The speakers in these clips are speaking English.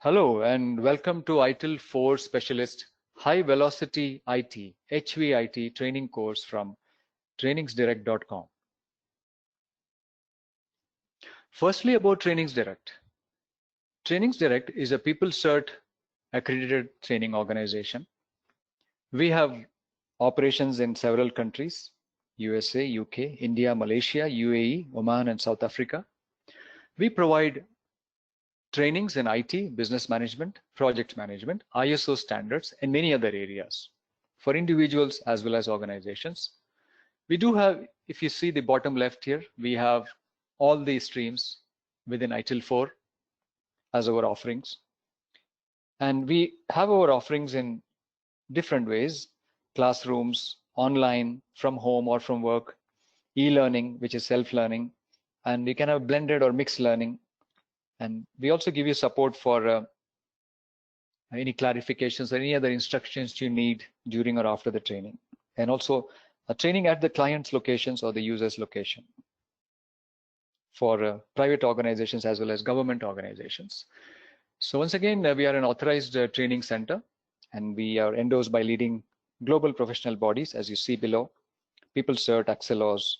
Hello and welcome to ITIL 4 Specialist High Velocity IT HVIT training course from trainingsdirect.com. Firstly, about Trainings Direct. Trainings Direct is a PeopleCert accredited training organization. We have operations in several countries: USA, UK, India, Malaysia, UAE, Oman, and South Africa. We provide trainings in IT, business management, project management, ISO standards, and many other areas for individuals as well as organizations. We do have, if you see the bottom left here, we have all these streams within ITIL 4 as our offerings. And we have our offerings in different ways: classrooms, online, from home or from work, e-learning, which is self-learning, and you can have blended or mixed learning. And we also give you support for any clarifications or any other instructions you need during or after the training. And also a training at the client's locations or the user's location for private organizations as well as government organizations. So once again, we are an authorized training center, and we are endorsed by leading global professional bodies, as you see below: PeopleCert, AXELOS,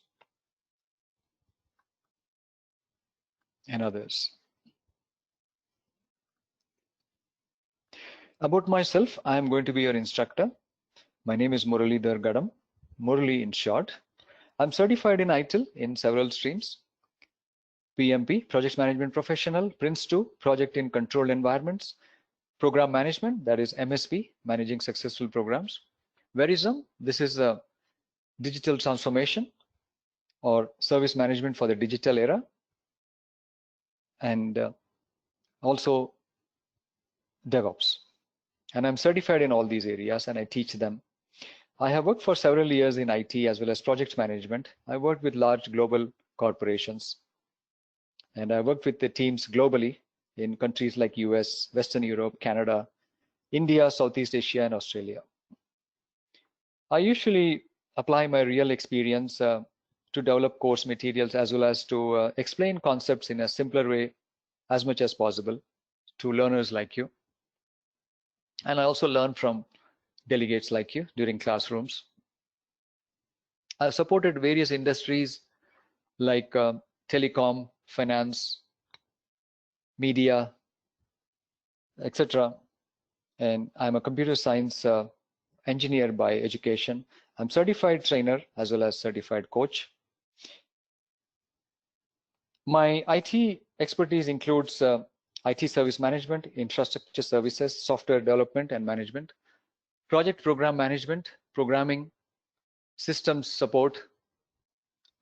and others. About myself, I am going to be your instructor. My name is Muralidhar Gadam, Murali in short. I'm certified in ITIL in several streams: PMP, Project Management Professional; Prince 2, Project in Controlled Environments; Program Management, that is MSP, Managing Successful Programs; Verism, this is a digital transformation or service management for the digital era; and also DevOps. And I'm certified in all these areas, and I teach them. I have worked for several years in IT as well as project management. I worked with large global corporations, and I worked with the teams globally in countries like US, Western Europe, Canada, India, Southeast Asia, and Australia. I usually apply my real experience to develop course materials as well as to explain concepts in a simpler way as much as possible to learners like you. And I also learn from delegates like you during classrooms. I've supported various industries like telecom, finance, media, etc. And I'm a computer science engineer by education. I'm certified trainer as well as certified coach. My IT expertise includes IT service management, infrastructure services, software development and management, project program management, programming, systems support,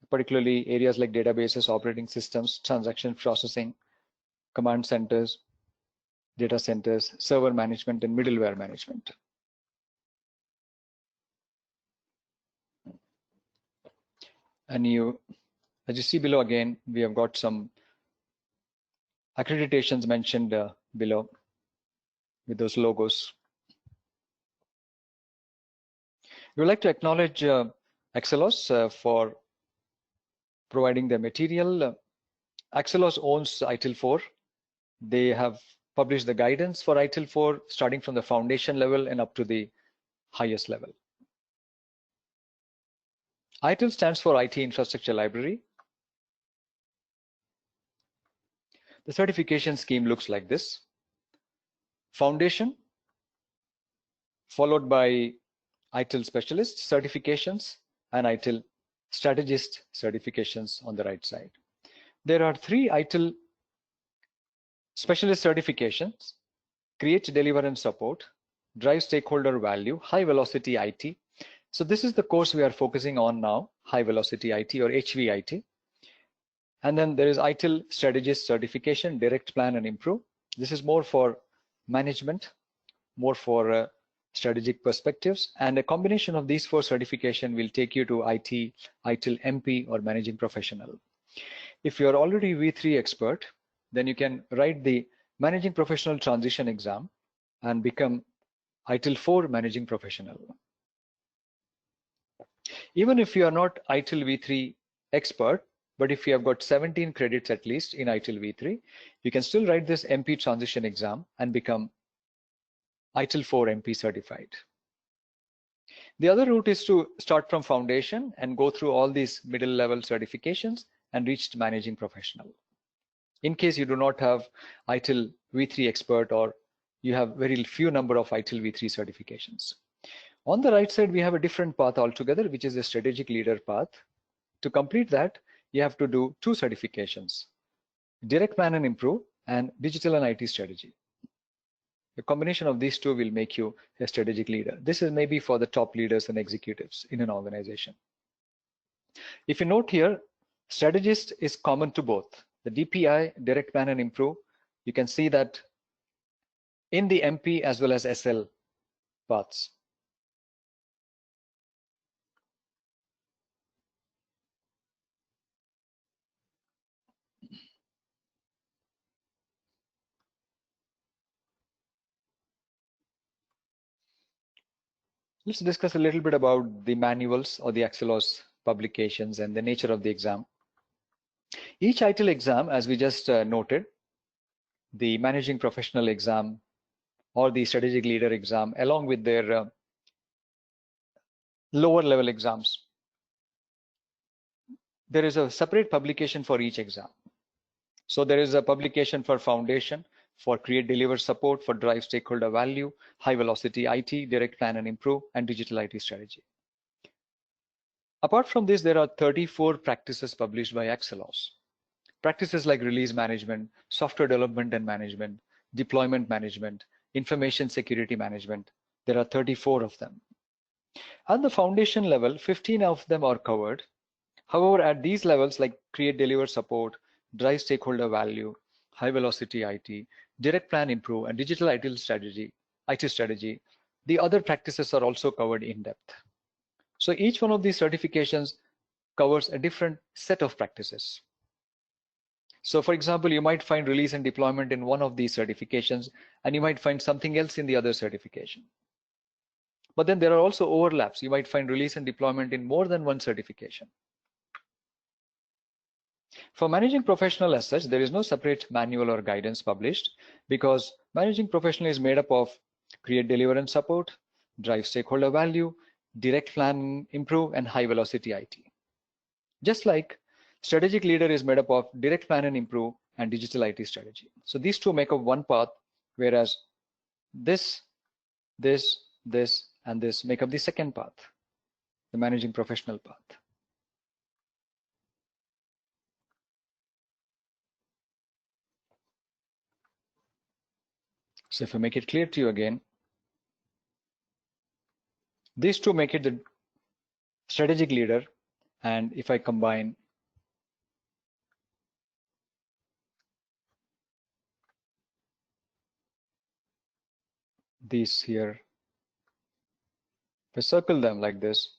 particularly areas like databases, operating systems, transaction processing, command centers, data centers, server management, and middleware management. And as you see below again, we have got some accreditations mentioned below with those logos. We would like to acknowledge AXELOS for providing the material. AXELOS owns ITIL 4. They have published the guidance for ITIL 4 starting from the foundation level and up to the highest level. ITIL stands for IT Infrastructure Library. The certification scheme looks like this: Foundation, followed by ITIL Specialist certifications and ITIL Strategist certifications on the right side. There are 3 ITIL Specialist certifications: Create, Deliver, and Support, Drive Stakeholder Value, High Velocity IT. So this is the course we are focusing on now, High Velocity IT or HVIT. And then there is ITIL Strategist certification, Direct, Plan, and Improve. This is more for management, more for strategic perspectives, and a combination of these 4 certifications will take you to ITIL MP or Managing Professional. If you're already V3 expert, then you can write the Managing Professional Transition exam and become ITIL 4 Managing Professional. Even if you are not ITIL V3 expert, but if you have got 17 credits at least in ITIL V3, you can still write this MP transition exam and become ITIL 4 MP certified. The other route is to start from foundation and go through all these middle level certifications and reach to managing professional. In case you do not have ITIL V3 expert or you have very few number of ITIL V3 certifications. On the right side, we have a different path altogether, which is a strategic leader path. To complete that, you have to do 2 certifications, direct plan and improve and digital and IT strategy. The combination of these 2 will make you a strategic leader. This is maybe for the top leaders and executives in an organization. If you note here, strategist is common to both. The DPI, direct plan and improve, you can see that in the MP as well as SL paths. Let's discuss a little bit about the manuals or the AXELOS publications and the nature of the exam. Each ITIL exam, as we just noted, the managing professional exam or the strategic leader exam, along with their lower level exams, there is a separate publication for each exam. So there is a publication for foundation, for create, deliver, support, for drive stakeholder value, high velocity IT, direct plan and improve, and digital IT strategy. Apart from this, there are 34 practices published by AXELOS. Practices like release management, software development and management, deployment management, information security management. There are 34 of them. At the foundation level, 15 of them are covered. However, at these levels like create, deliver, support, drive stakeholder value, high velocity IT, direct plan, improve, and digital IT strategy, the other practices are also covered in depth. So each one of these certifications covers a different set of practices. So for example, you might find release and deployment in one of these certifications, and you might find something else in the other certification. But then there are also overlaps. You might find release and deployment in more than one certification. For managing professional as such, there is no separate manual or guidance published because managing professional is made up of create, deliver, and support, drive stakeholder value, direct plan, improve, and high velocity IT. Just like strategic leader is made up of direct plan and improve and digital IT strategy. So these 2 make up one path, whereas this, and this make up the second path, the managing professional path. So if I make it clear to you again, these 2 make it the strategic leader, and if I combine these here, if I circle them like this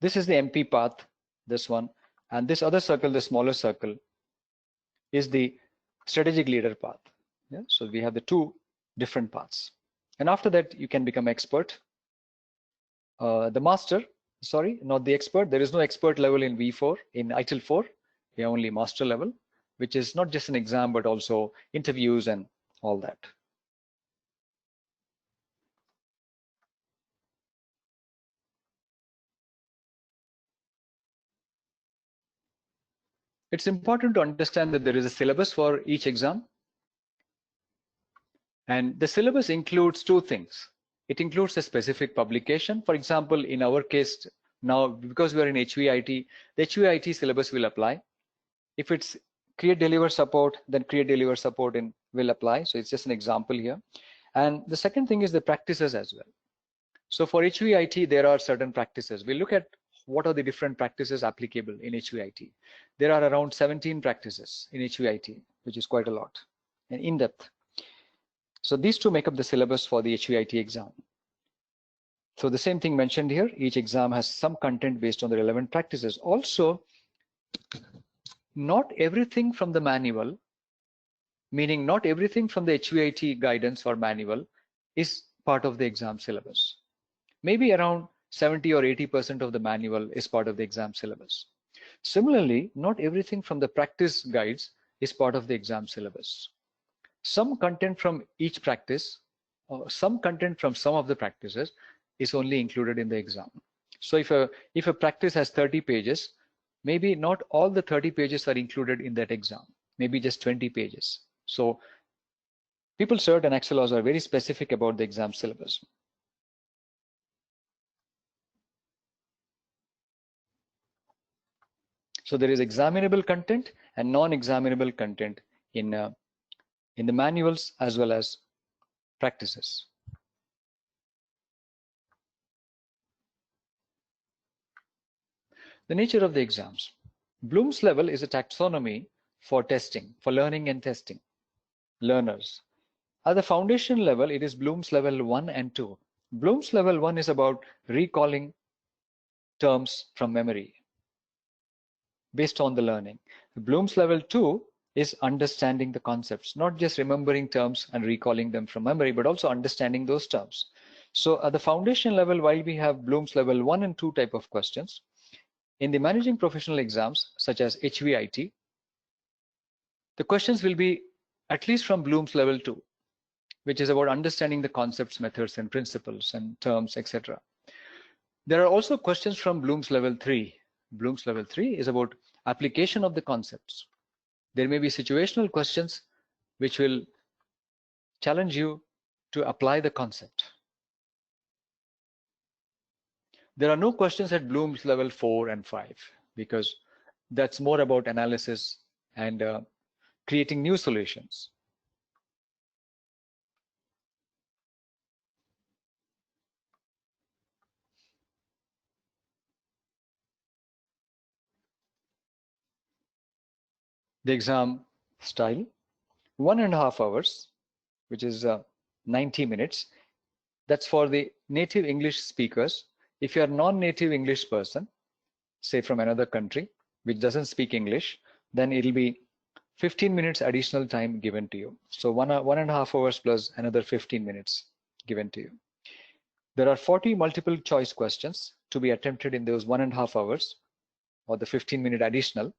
is the MP path, this one, and this other circle, the smaller circle, is the strategic leader path. Yeah? So we have the 2 different paths. And after that, you can become expert. The master, sorry, not the expert. There is no expert level in V4, in ITIL 4. We have only master level, which is not just an exam, but also interviews and all that. It's important to understand that there is a syllabus for each exam. And the syllabus includes 2 things. It includes a specific publication. For example, in our case now, because we are in HVIT, the HVIT syllabus will apply. If it's create, deliver, support, then create, deliver, support will apply. So it's just an example here. And the second thing is the practices as well. So for HVIT, there are certain practices. We look at what are the different practices applicable in HVIT. There are around 17 practices in HVIT, which is quite a lot and in depth. So these 2 make up the syllabus for the HVIT exam. So the same thing mentioned here, each exam has some content based on the relevant practices. Also, not everything from the manual, meaning not everything from the HVIT guidance or manual is part of the exam syllabus. Maybe around 70 or 80% of the manual is part of the exam syllabus. Similarly, not everything from the practice guides is part of the exam syllabus. Some content from each practice, or some content from some of the practices is only included in the exam. So if a practice has 30 pages, maybe not all the 30 pages are included in that exam, maybe just 20 pages. So people cert and AXELOS are very specific about the exam syllabus. So there is examinable content and non-examinable content in the manuals as well as practices. The nature of the exams. Bloom's level is a taxonomy for testing, for learning and testing learners. At the foundation level, it is Bloom's level 1 and 2. Bloom's level 1 is about recalling terms from memory based on the learning. Bloom's level 2 is understanding the concepts, not just remembering terms and recalling them from memory, but also understanding those terms. So at the foundation level, while we have Bloom's level 1 and 2 type of questions, in the managing professional exams, such as HVIT, the questions will be at least from Bloom's level 2, which is about understanding the concepts, methods, and principles, and terms, etc. There are also questions from Bloom's level 3. Bloom's level 3 is about application of the concepts. There may be situational questions which will challenge you to apply the concept. There are no questions at Bloom's level 4 and 5 because that's more about analysis and creating new solutions. The exam style, 1.5 hours, which is 90 minutes. That's for the native English speakers. If you're a non-native English person, say from another country, which doesn't speak English, then it'll be 15 minutes additional time given to you. So 1.5 hours plus another 15 minutes given to you. There are 40 multiple choice questions to be attempted in those 1.5 hours or the 15-minute additional,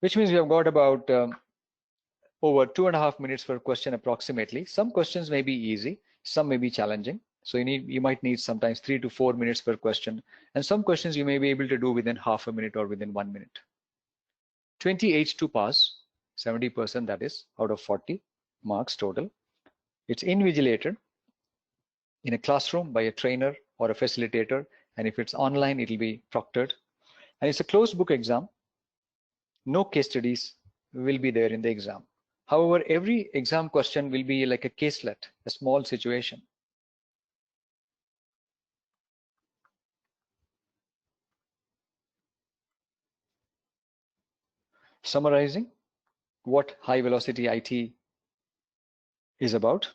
which means we have got about over 2.5 minutes per question approximately. Some questions may be easy, some may be challenging. So you might need sometimes 3 to 4 minutes per question. And some questions you may be able to do within half a minute or within 1 minute. 28 to pass, 70% that is, out of 40 marks total. It's invigilated in a classroom by a trainer or a facilitator. And if it's online, it'll be proctored. And it's a closed book exam. No case studies will be there in the exam. However, every exam question will be like a caselet, a small situation. Summarizing what high velocity IT is about.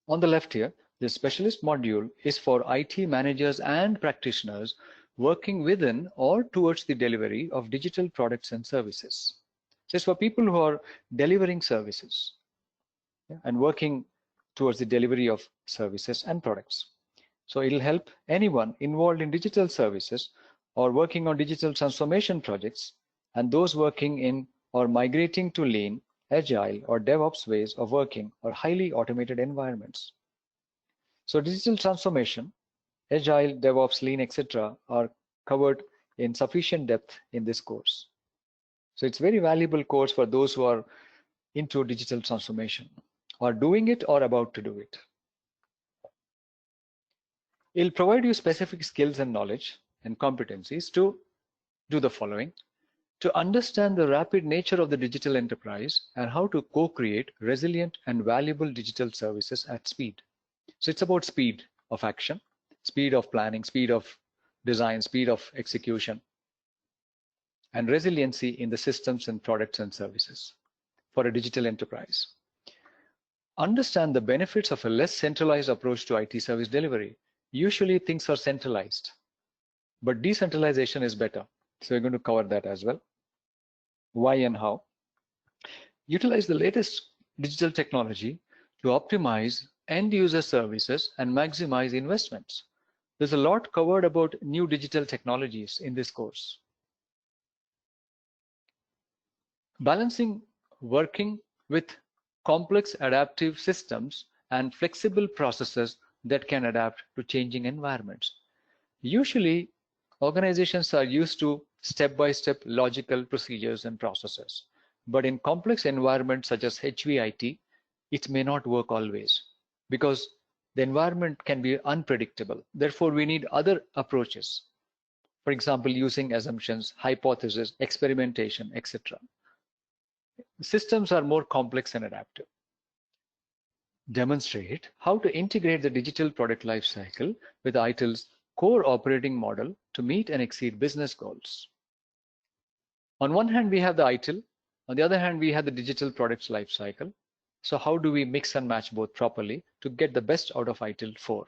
On the left here, the specialist module is for IT managers and practitioners working within or towards the delivery of digital products and services. So it's for people who are delivering services and working towards the delivery of services and products. So it'll help anyone involved in digital services or working on digital transformation projects and those working in or migrating to lean, agile, or DevOps ways of working or highly automated environments. So digital transformation, agile, DevOps, lean, etc. are covered in sufficient depth in this course. So it's a very valuable course for those who are into digital transformation or doing it or about to do it. It'll provide you specific skills and knowledge and competencies to do the following: to understand the rapid nature of the digital enterprise and how to co-create resilient and valuable digital services at speed. So it's about speed of action, speed of planning, speed of design, speed of execution, and resiliency in the systems and products and services for a digital enterprise. Understand the benefits of a less centralized approach to IT service delivery. Usually things are centralized, but decentralization is better. So we're going to cover that as well. Why and how. Utilize the latest digital technology to optimize end user services and maximize investments. There's a lot covered about new digital technologies in this course. Balancing working with complex adaptive systems and flexible processes that can adapt to changing environments. Usually, organizations are used to step-by-step logical procedures and processes. But in complex environments such as HVIT, it may not work always because the environment can be unpredictable. Therefore, we need other approaches. For example, using assumptions, hypotheses, experimentation, etc. Systems are more complex and adaptive. Demonstrate how to integrate the digital product lifecycle with ITIL's core operating model to meet and exceed business goals. On one hand, we have the ITIL. On the other hand, we have the digital products lifecycle. So how do we mix and match both properly to get the best out of ITIL 4?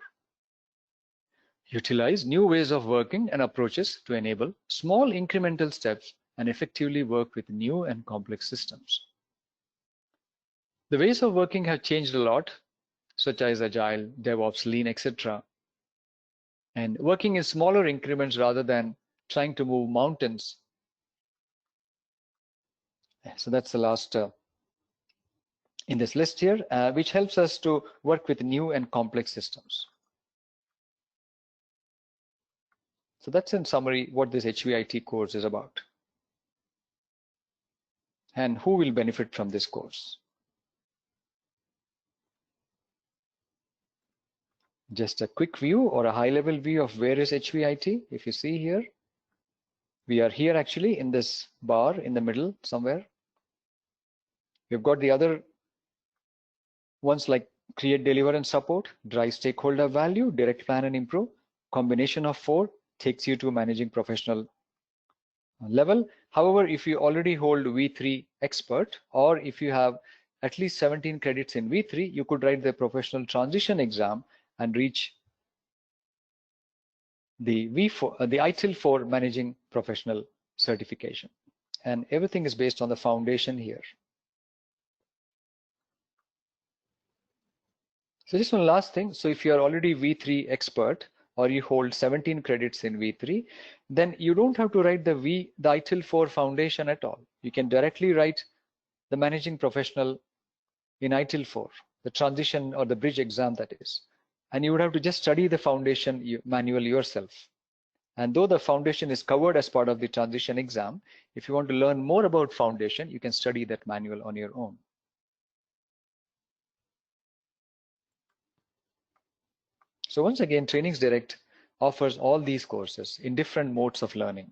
Utilize new ways of working and approaches to enable small incremental steps and effectively work with new and complex systems. The ways of working have changed a lot, such as Agile, DevOps, Lean, etc. And working in smaller increments rather than trying to move mountains. So that's the last in this list here, which helps us to work with new and complex systems. So that's in summary what this HVIT course is about and who will benefit from this course. Just a quick view or a high-level view of where is HVIT. If you see here, we are here actually in this bar in the middle somewhere. We've got the other ones like create, deliver, and support, drive stakeholder value, direct, plan, and improve. Combination of 4 takes you to managing professional level. However, if you already hold V3 expert, or if you have at least 17 credits in V3, you could write the professional transition exam and reach the V4, the ITIL 4 managing professional certification. And everything is based on the foundation here. So just one last thing. So if you are already V3 expert or you hold 17 credits in V3, then you don't have to write the ITIL 4 foundation at all. You can directly write the managing professional in ITIL 4, the transition or the bridge exam that is. And you would have to just study the foundation manual yourself. And though the foundation is covered as part of the transition exam, if you want to learn more about foundation, you can study that manual on your own. So once again, Trainings Direct offers all these courses in different modes of learning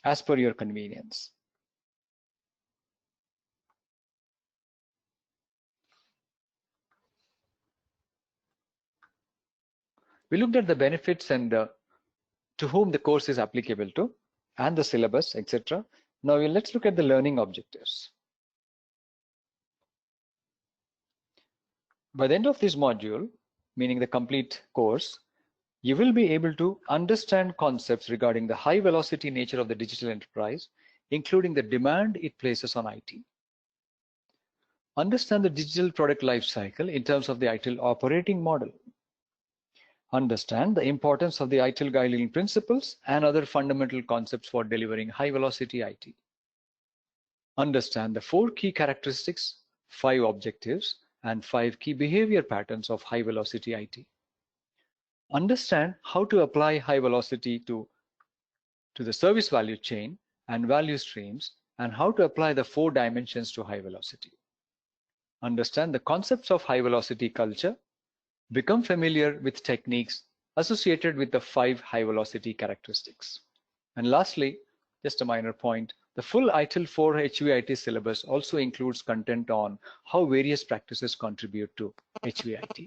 as per your convenience. We looked at the benefits and to whom the course is applicable to and the syllabus, etc. Now let's look at the learning objectives. By the end of this module, meaning the complete course, you will be able to understand concepts regarding the high velocity nature of the digital enterprise, including the demand it places on IT. Understand the digital product lifecycle in terms of the ITIL operating model. Understand the importance of the ITIL guiding principles and other fundamental concepts for delivering high velocity IT. Understand the 4 key characteristics, 5 objectives, and 5 key behavior patterns of high velocity IT. Understand how to apply high velocity to the service value chain and value streams, and how to apply the 4 dimensions to high velocity. Understand the concepts of high velocity culture. Become familiar with techniques associated with the 5 high velocity characteristics. And lastly, just a minor point, the full ITIL 4 HVIT syllabus also includes content on how various practices contribute to HVIT.